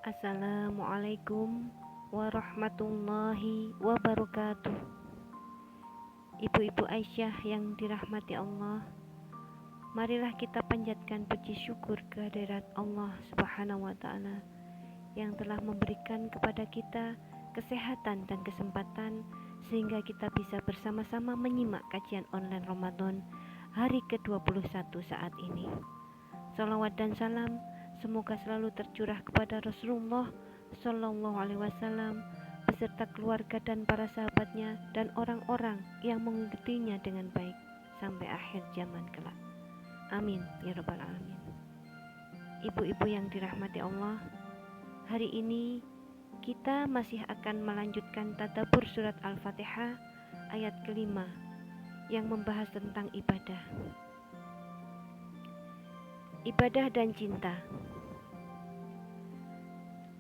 Assalamualaikum warahmatullahi wabarakatuh. Ibu-ibu Aisyah yang dirahmati Allah, marilah kita panjatkan puji syukur kehadirat Allah Subhanahu wa Ta'ala yang telah memberikan kepada kita kesehatan dan kesempatan sehingga kita bisa bersama-sama menyimak kajian online Ramadan hari ke-21 saat ini. Salawat dan salam semoga selalu tercurah kepada Rasulullah Shallallahu Alaihi Wasallam beserta keluarga dan para sahabatnya dan orang-orang yang mengikutinya dengan baik sampai akhir zaman kelak. Amin ya rabbal alamin. Ibu-ibu yang dirahmati Allah, hari ini kita masih akan melanjutkan tadabbur surat Al-Fatihah ayat kelima yang membahas tentang ibadah. Ibadah dan cinta.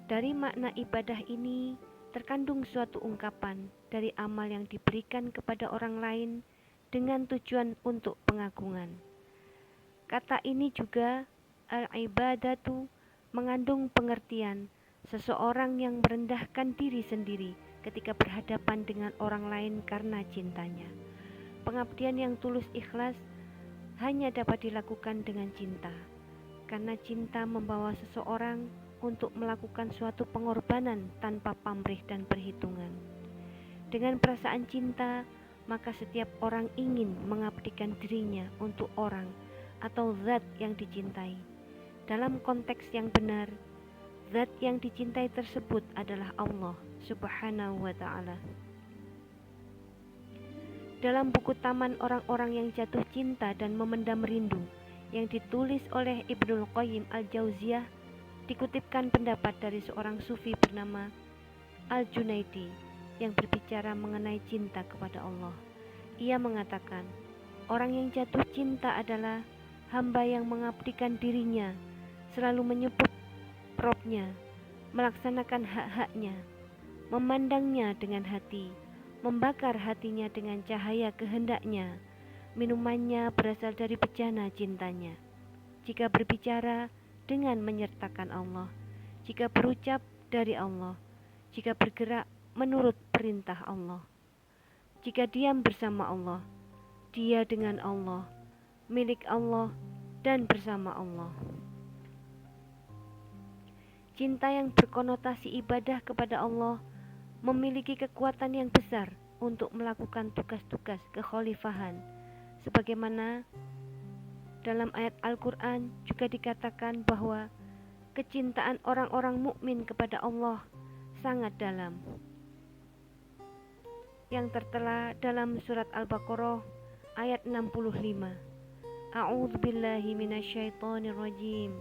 Dari makna ibadah ini terkandung suatu ungkapan dari amal yang diberikan kepada orang lain dengan tujuan untuk pengagungan. Kata ini juga al-ibadatu mengandung pengertian seseorang yang merendahkan diri sendiri ketika berhadapan dengan orang lain karena cintanya. Pengabdian yang tulus ikhlas hanya dapat dilakukan dengan cinta, karena cinta membawa seseorang untuk melakukan suatu pengorbanan tanpa pamrih dan perhitungan. Dengan perasaan cinta, maka setiap orang ingin mengabdikan dirinya untuk orang atau zat yang dicintai. Dalam konteks yang benar, zat yang dicintai tersebut adalah Allah Subhanahu wa Ta'ala. Dalam buku Taman Orang-orang yang Jatuh Cinta dan Memendam Rindu yang ditulis oleh Ibnul Qayyim Al-Jauziyah, dikutipkan pendapat dari seorang sufi bernama Al-Junaidi yang berbicara mengenai cinta kepada Allah. Ia mengatakan, orang yang jatuh cinta adalah hamba yang mengabdikan dirinya, selalu menyebut Robnya, melaksanakan hak-haknya, memandangnya dengan hati, membakar hatinya dengan cahaya kehendaknya. Minumannya berasal dari bejana cintanya. Jika berbicara, dengan menyertakan Allah, jika berucap dari Allah, jika bergerak menurut perintah Allah, jika diam bersama Allah, dia dengan Allah, milik Allah dan bersama Allah. Cinta yang berkonotasi ibadah kepada Allah memiliki kekuatan yang besar untuk melakukan tugas-tugas kekhalifahan, sebagaimana dalam ayat Al-Quran juga dikatakan bahwa kecintaan orang-orang mukmin kepada Allah sangat dalam, yang tertera dalam surat Al-Baqarah ayat 65. A'udzubillahi minasyaitonirrajim.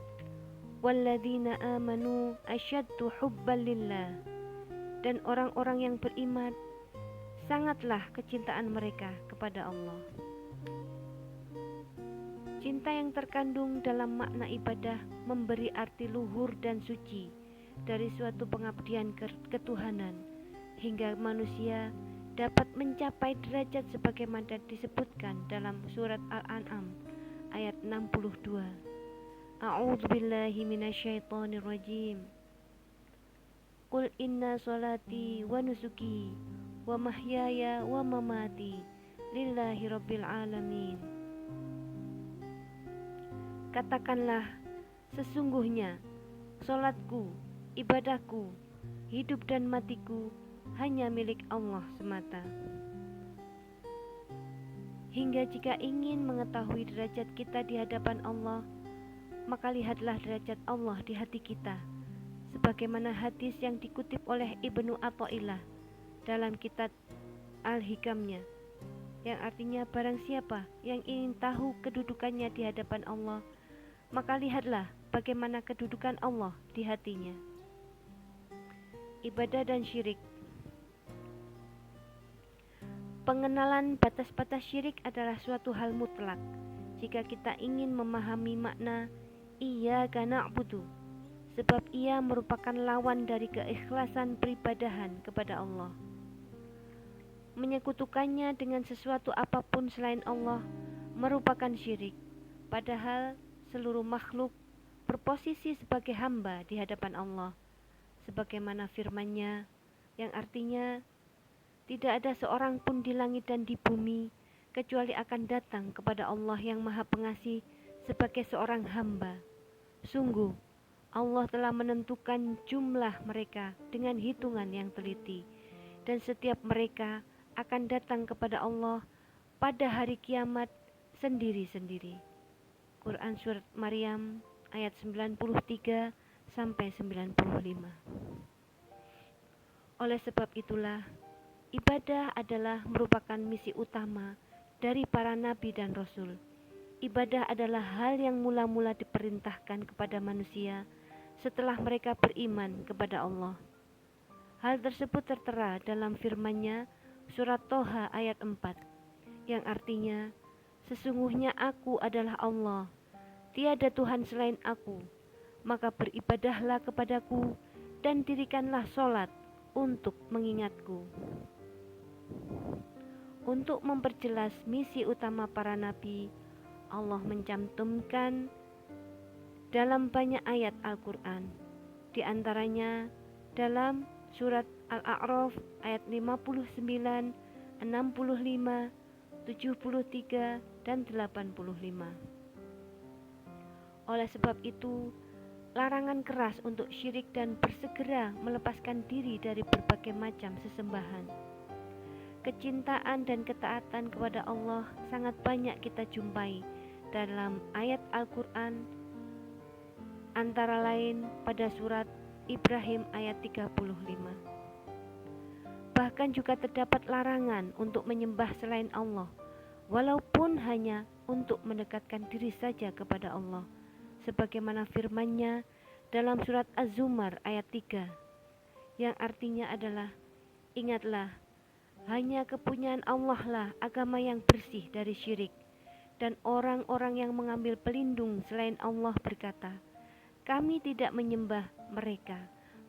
Walladzina amanu asyaddu hubban lillah. Dan orang-orang yang beriman sangatlah kecintaan mereka kepada Allah. Cinta yang terkandung dalam makna ibadah memberi arti luhur dan suci dari suatu pengabdian ketuhanan hingga manusia dapat mencapai derajat sebagaimana disebutkan dalam surat Al-An'am ayat 62. A'udzubillahi minasyaitonirrajim. Qul inna sholati wa nusuki wa mahyaya wa mamati lillahi rabbil alamin. Katakanlah, sesungguhnya salatku, ibadahku, hidup dan matiku hanya milik Allah semata. Hingga jika ingin mengetahui derajat kita di hadapan Allah, maka lihatlah derajat Allah di hati kita, sebagaimana hadis yang dikutip oleh Ibnu Athaillah dalam kitab Al-Hikamnya, yang artinya barang siapa yang ingin tahu kedudukannya di hadapan Allah, maka lihatlah bagaimana kedudukan Allah di hatinya. Ibadah dan syirik. Pengenalan batas-batas syirik adalah suatu hal mutlak. Jika kita ingin memahami makna iyyaka na'budu, sebab ia merupakan lawan dari keikhlasan peribadahan kepada Allah. Menyekutukannya dengan sesuatu apapun selain Allah merupakan syirik, padahal seluruh makhluk berposisi sebagai hamba di hadapan Allah. sebagaimana firman-Nya yang artinya tidak ada seorang pun di langit dan di bumi kecuali akan datang kepada Allah yang Maha Pengasih sebagai seorang hamba. Sungguh, Allah telah menentukan jumlah mereka dengan hitungan yang teliti, dan setiap mereka akan datang kepada Allah pada hari kiamat sendiri-sendiri. Quran Surat Maryam ayat 93 sampai 95. Oleh sebab itulah, ibadah adalah merupakan misi utama dari para nabi dan rasul. Ibadah adalah hal yang mula-mula diperintahkan kepada manusia setelah mereka beriman kepada Allah. Hal tersebut tertera dalam firman-Nya surat Toha ayat 4, yang artinya, sesungguhnya aku adalah Allah, tiada Tuhan selain aku, maka beribadahlah kepadaku dan dirikanlah sholat untuk mengingatku. Untuk memperjelas misi utama para nabi, Allah mencantumkan dalam banyak ayat Al-Quran, di antaranya dalam surat Al-A'raf ayat 59, 65, 73, dan 85. Oleh sebab itu, larangan keras untuk syirik dan bersegera melepaskan diri dari berbagai macam sesembahan. Kecintaan dan ketaatan kepada Allah sangat banyak kita jumpai dalam ayat Al-Quran, antara lain pada surat Ibrahim ayat 35. Bahkan juga terdapat larangan untuk menyembah selain Allah, walaupun hanya untuk mendekatkan diri saja kepada Allah, sebagaimana firman-Nya dalam surat Az-Zumar ayat 3, yang artinya adalah, ingatlah, hanya kepunyaan Allah lah agama yang bersih dari syirik. Dan orang-orang yang mengambil pelindung selain Allah berkata, kami tidak menyembah mereka,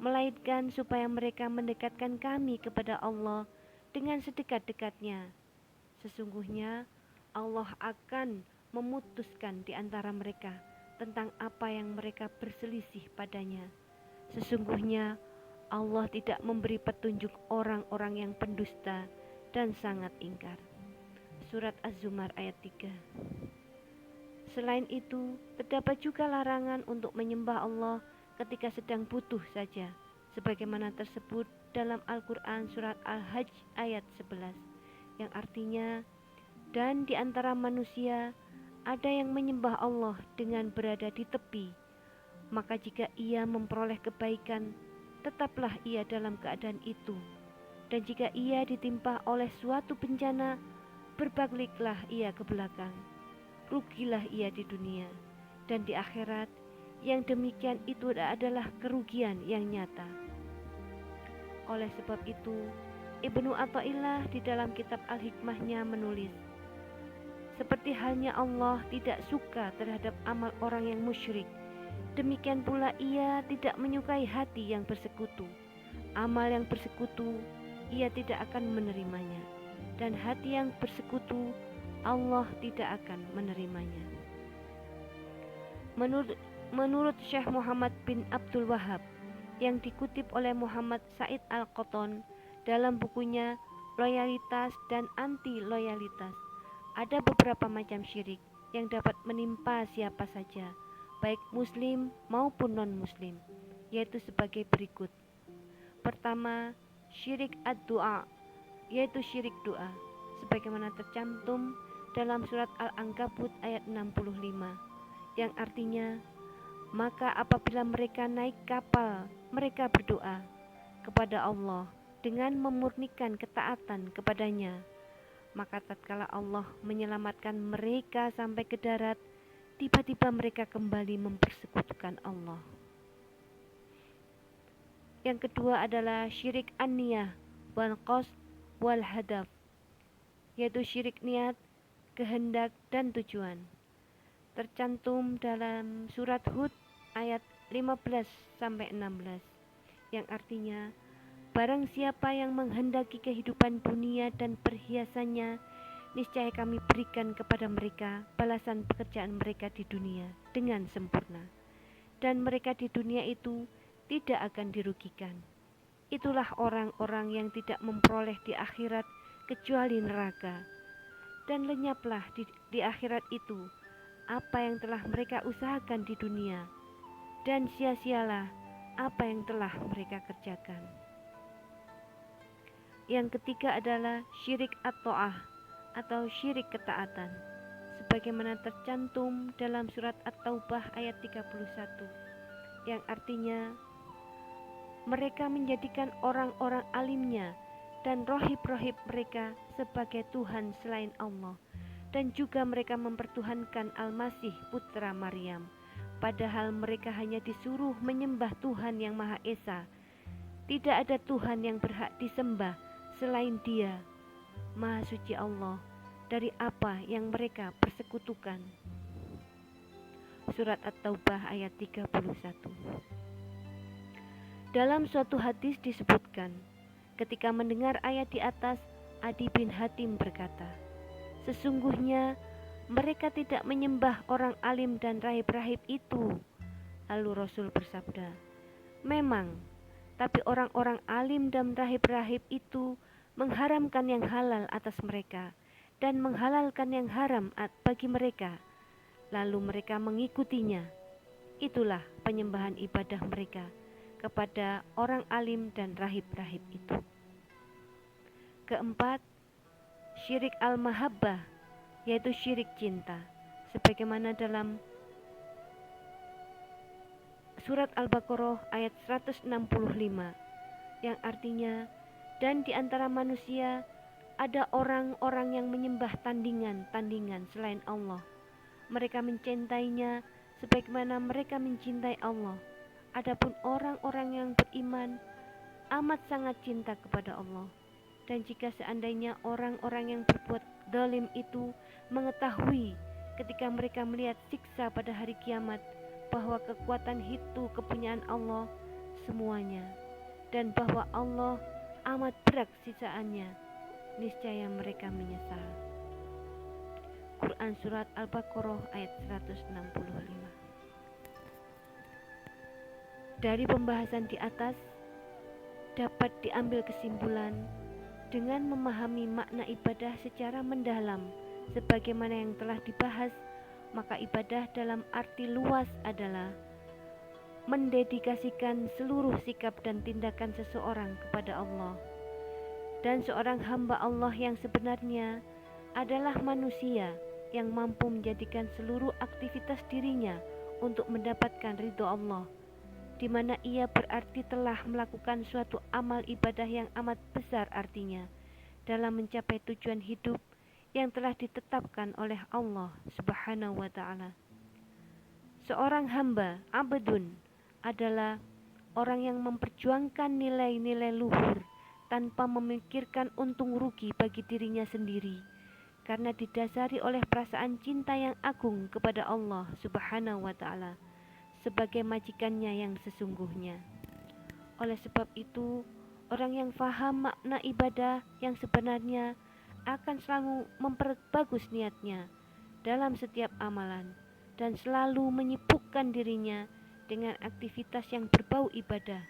melainkan supaya mereka mendekatkan kami kepada Allah dengan sedekat-dekatnya. Sesungguhnya Allah akan memutuskan di antara mereka tentang apa yang mereka berselisih padanya. Sesungguhnya Allah tidak memberi petunjuk orang-orang yang pendusta dan sangat ingkar. Surat Az-Zumar ayat 3. Selain itu, terdapat juga larangan untuk menyembah Allah ketika sedang butuh saja, sebagaimana tersebut dalam Al-Quran surat Al-Hajj ayat 11, yang artinya, dan di antara manusia ada yang menyembah Allah dengan berada di tepi, maka jika ia memperoleh kebaikan, tetaplah ia dalam keadaan itu. Dan jika ia ditimpa oleh suatu bencana, berbaliklah ia ke belakang. Rugilah ia di dunia, dan di akhirat yang demikian itu adalah kerugian yang nyata. Oleh sebab itu, Ibnu Athaillah di dalam kitab Al-Hikmahnya menulis, seperti halnya Allah tidak suka terhadap amal orang yang musyrik, demikian pula ia tidak menyukai hati yang bersekutu. Amal yang bersekutu, ia tidak akan menerimanya, dan hati yang bersekutu, Allah tidak akan menerimanya. Menurut Syekh Muhammad bin Abdul Wahab, yang dikutip oleh Muhammad Said Al-Qotton dalam bukunya Loyalitas dan Anti-Loyalitas, ada beberapa macam syirik yang dapat menimpa siapa saja, baik muslim maupun non-muslim, yaitu sebagai berikut. Pertama, syirik ad-du'a, yaitu syirik doa, sebagaimana tercantum dalam surat Al-Ankabut ayat 65, yang artinya, maka apabila mereka naik kapal, mereka berdoa kepada Allah dengan memurnikan ketaatan kepadanya, maka tatkala Allah menyelamatkan mereka sampai ke darat, tiba-tiba mereka kembali mempersekutukan Allah. Yang kedua adalah syirik an-niyah wal qasd wal hadaf, yaitu syirik niat, kehendak, dan tujuan. Tercantum dalam surat Hud ayat 15-16, yang artinya, barang siapa yang menghendaki kehidupan dunia dan perhiasannya, niscaya kami berikan kepada mereka balasan pekerjaan mereka di dunia dengan sempurna. Dan mereka di dunia itu tidak akan dirugikan. Itulah orang-orang yang tidak memperoleh di akhirat kecuali neraka. Dan lenyaplah di akhirat itu apa yang telah mereka usahakan di dunia, dan sia-sialah apa yang telah mereka kerjakan. Yang ketiga adalah syirik at-ta'ah atau syirik ketaatan, sebagaimana tercantum dalam surat At-Taubah ayat 31, yang artinya mereka menjadikan orang-orang alimnya dan rohib-rohib mereka sebagai Tuhan selain Allah, dan juga mereka mempertuhankan Al-Masih putra Maryam, padahal mereka hanya disuruh menyembah Tuhan yang Maha Esa. Tidak ada Tuhan yang berhak disembah selain Dia, Maha Suci Allah, dari apa yang mereka persekutukan. Surat At-Taubah ayat 31. Dalam suatu hadis disebutkan, ketika mendengar ayat di atas, Adi bin Hatim berkata, sesungguhnya mereka tidak menyembah orang alim dan rahib-rahib itu. Lalu Rasul bersabda, memang, tapi orang-orang alim dan rahib-rahib itu mengharamkan yang halal atas mereka dan menghalalkan yang haram bagi mereka. Lalu mereka mengikutinya. Itulah penyembahan ibadah mereka kepada orang alim dan rahib-rahib itu. Keempat, syirik al-mahabbah, yaitu syirik cinta, sebagaimana dalam surat Al-Baqarah ayat 165, yang artinya, dan di antara manusia ada orang-orang yang menyembah tandingan-tandingan selain Allah. Mereka mencintainya sebagaimana mereka mencintai Allah. Adapun orang-orang yang beriman amat sangat cinta kepada Allah. Dan jika seandainya orang-orang yang berbuat zalim itu mengetahui ketika mereka melihat siksa pada hari kiamat bahwa kekuatan itu kepunyaan Allah semuanya, dan bahwa Allah amat berat siksaannya, niscaya mereka menyesal. Quran surat Al-Baqarah ayat 165. Dari pembahasan di atas dapat diambil kesimpulan, dengan memahami makna ibadah secara mendalam sebagaimana yang telah dibahas, maka ibadah dalam arti luas adalah mendedikasikan seluruh sikap dan tindakan seseorang kepada Allah. Dan seorang hamba Allah yang sebenarnya adalah manusia yang mampu menjadikan seluruh aktivitas dirinya untuk mendapatkan ridho Allah, di mana ia berarti telah melakukan suatu amal ibadah yang amat besar artinya dalam mencapai tujuan hidup yang telah ditetapkan oleh Allah Subhanahu wa Ta'ala. Seorang hamba, abdun, adalah orang yang memperjuangkan nilai-nilai luhur tanpa memikirkan untung rugi bagi dirinya sendiri, karena didasari oleh perasaan cinta yang agung kepada Allah Subhanahu wa Ta'ala sebagai majikannya yang sesungguhnya. Oleh sebab itu, orang yang faham makna ibadah yang sebenarnya akan selalu memperbagus niatnya dalam setiap amalan dan selalu menyibukkan dirinya dengan aktivitas yang berbau ibadah,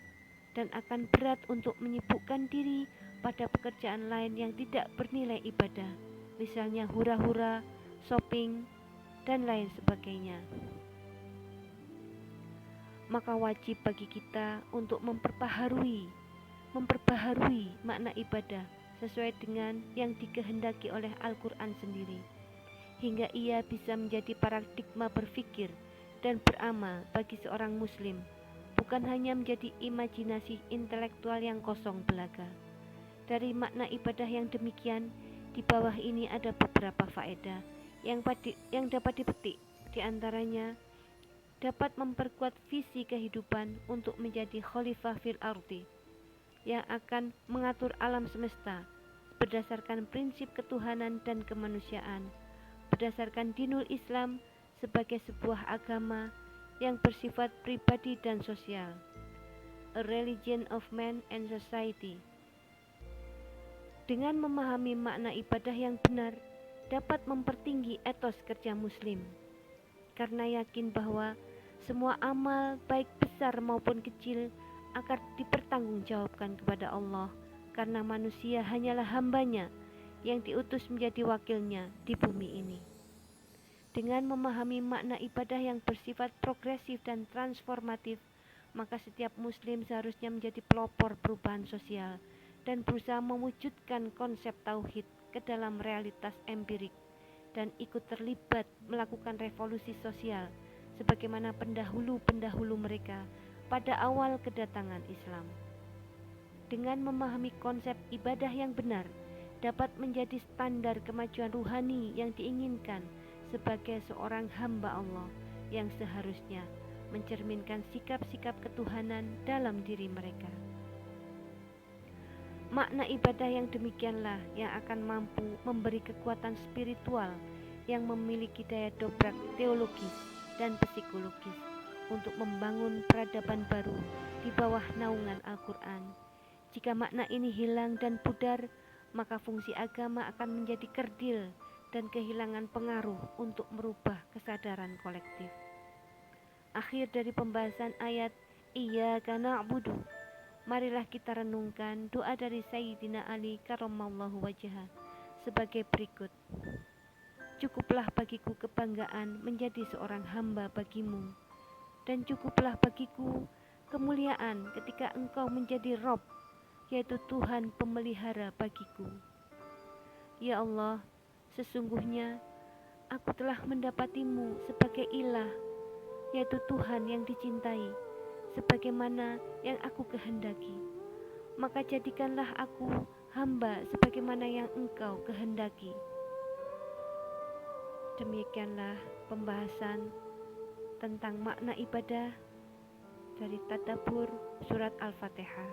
dan akan berat untuk menyibukkan diri pada pekerjaan lain yang tidak bernilai ibadah, misalnya hura-hura, shopping, dan lain sebagainya. Maka wajib bagi kita untuk memperbaharui makna ibadah sesuai dengan yang dikehendaki oleh Al-Quran sendiri, hingga ia bisa menjadi paradigma berpikir dan beramal bagi seorang muslim, bukan hanya menjadi imajinasi intelektual yang kosong belaka. Dari makna ibadah yang demikian, di bawah ini ada beberapa faedah yang dapat dipetik. Di antaranya, dapat memperkuat visi kehidupan untuk menjadi khalifah fil ardi, yang akan mengatur alam semesta berdasarkan prinsip ketuhanan dan kemanusiaan, berdasarkan dinul Islam sebagai sebuah agama yang bersifat pribadi dan sosial, a religion of man and society. Dengan memahami makna ibadah yang benar, dapat mempertinggi etos kerja muslim, karena yakin bahwa semua amal baik besar besar maupun kecil, akan dipertanggungjawabkan kepada Allah, karena manusia hanyalah hambanya yang diutus menjadi wakilnya di bumi ini. Dengan memahami makna ibadah yang bersifat progresif dan transformatif, maka setiap muslim seharusnya menjadi pelopor perubahan sosial dan berusaha mewujudkan konsep tauhid ke dalam realitas empirik dan ikut terlibat melakukan revolusi sosial sebagaimana pendahulu-pendahulu mereka pada awal kedatangan Islam. Dengan memahami konsep ibadah yang benar dapat menjadi standar kemajuan ruhani yang diinginkan sebagai seorang hamba Allah yang seharusnya mencerminkan sikap-sikap ketuhanan dalam diri mereka. Makna ibadah yang demikianlah yang akan mampu memberi kekuatan spiritual yang memiliki daya dobrak teologis dan psikologis untuk membangun peradaban baru di bawah naungan Al-Quran. Jika makna ini hilang dan pudar, maka fungsi agama akan menjadi kerdil dan kehilangan pengaruh untuk merubah kesadaran kolektif. Akhir dari pembahasan ayat Iyyaka na'budu, marilah kita renungkan doa dari Sayyidina Ali karramallahu wajhah sebagai berikut. Cukuplah bagiku kebanggaan menjadi seorang hamba bagimu, dan cukuplah bagiku kemuliaan ketika engkau menjadi Rob, yaitu Tuhan pemelihara bagiku. Ya Allah, sesungguhnya aku telah mendapatimu sebagai ilah, yaitu Tuhan yang dicintai, sebagaimana yang aku kehendaki. Maka jadikanlah aku hamba sebagaimana yang engkau kehendaki. Demikianlah pembahasan tentang makna ibadah dari Tadabbur Surat Al-Fatihah.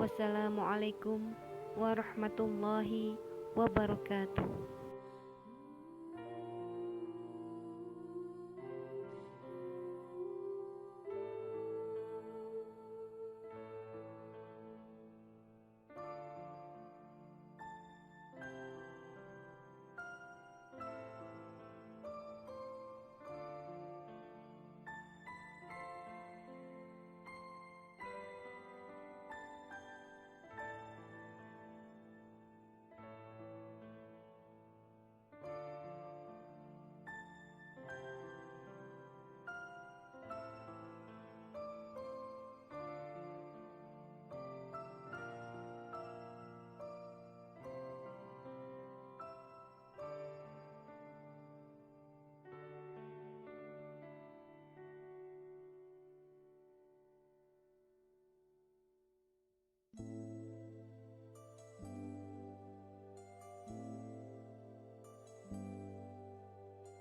Wassalamualaikum warahmatullahi wabarakatuh.